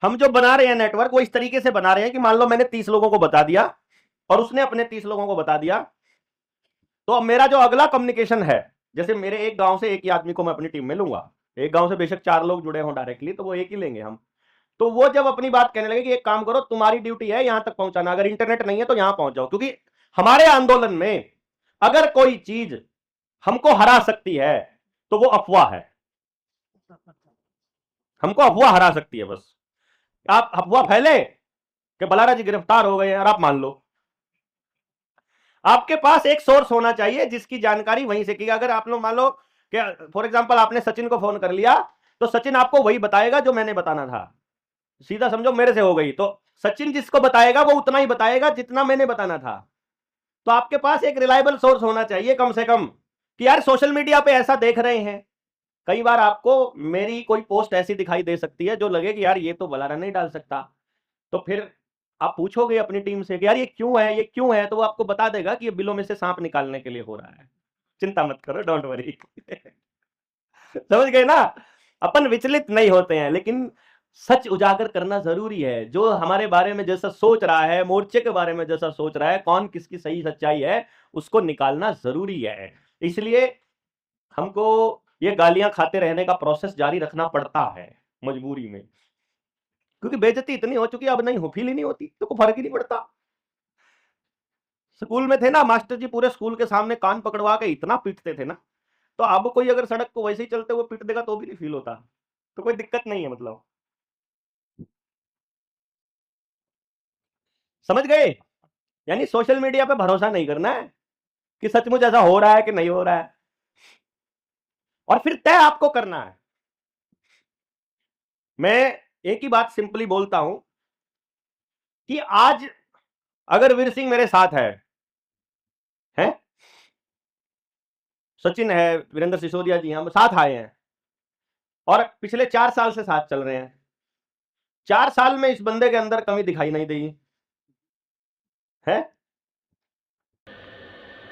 हम जो बना रहे हैं नेटवर्क वो इस तरीके से बना रहे हैं कि मान लो मैंने 30 लोगों को बता दिया और उसने अपने 30 लोगों को बता दिया, तो अब मेरा जो अगला कम्युनिकेशन है, जैसे मेरे एक गांव से एक ही आदमी को मैं अपनी टीम में लूंगा, एक गांव से बेशक 4 लोग जुड़े हों डायरेक्टली, तो वो एक ही लेंगे हम। तो वो जब अपनी बात कहने लगे कि एक काम करो, तुम्हारी ड्यूटी है यहां तक पहुंचाना, अगर इंटरनेट नहीं है तो यहां पहुंच जाओ, क्योंकि हमारे आंदोलन में अगर कोई चीज हमको हरा सकती है तो वो अफवाह है। हमको अफवाह हरा सकती है बस। आप अफवाह फैले कि बलारा जी गिरफ्तार हो गए हैं और आप मान लो, आपके पास एक सोर्स होना चाहिए जिसकी जानकारी वहीं से की। अगर आप लोग मान लो कि फॉर एग्जांपल आपने सचिन को फोन कर लिया, तो सचिन आपको वही बताएगा जो मैंने बताना था। सीधा समझो मेरे से हो गई तो सचिन जिसको बताएगा वो उतना ही बताएगा जितना मैंने बताना था। तो आपके पास एक रिलायबल सोर्स होना चाहिए कम से कम, कि यार सोशल मीडिया पे ऐसा देख रहे हैं। कई बार आपको मेरी कोई पोस्ट ऐसी दिखाई दे सकती है जो लगे कि यार ये तो बलारा नहीं डाल सकता, तो फिर आप पूछोगे अपनी टीम से कि यार ये क्यों है, ये क्यों है, तो वो आपको बता देगा कि ये बिलों में से सांप निकालने के लिए हो रहा है। चिंता मत करो, डोंट वरी। समझ गए ना? अपन विचलित नहीं होते हैं, लेकिन सच उजागर करना जरूरी है। जो हमारे बारे में जैसा सोच रहा है, मोर्चे के बारे में जैसा सोच रहा है, कौन किसकी सही सच्चाई है, उसको निकालना जरूरी है। इसलिए हमको ये गालियां खाते रहने का प्रोसेस जारी रखना पड़ता है मजबूरी में, क्योंकि बेइज्जती इतनी हो चुकी है, अब नहीं हो फील ही नहीं होती, तो कोई फर्क ही नहीं पड़ता। स्कूल में थे ना मास्टर जी, पूरे स्कूल के सामने कान पकड़वा के इतना पीटते थे ना, तो अब कोई अगर सड़क को वैसे ही चलते हुए पीट देगा तो भी नहीं फील होता, तो कोई दिक्कत नहीं है मतलब। समझ गए? यानी सोशल मीडिया पे भरोसा नहीं करना है कि सचमुच ऐसा हो रहा है कि नहीं हो रहा है, और फिर तय आपको करना है। मैं एक ही बात सिंपली बोलता हूं कि आज अगर वीर सिंह मेरे साथ है, सचिन है, वीरेंद्र सिसोदिया जी हम साथ आए हैं और पिछले 4 साल से साथ चल रहे हैं, 4 साल में इस बंदे के अंदर कमी दिखाई नहीं दी है।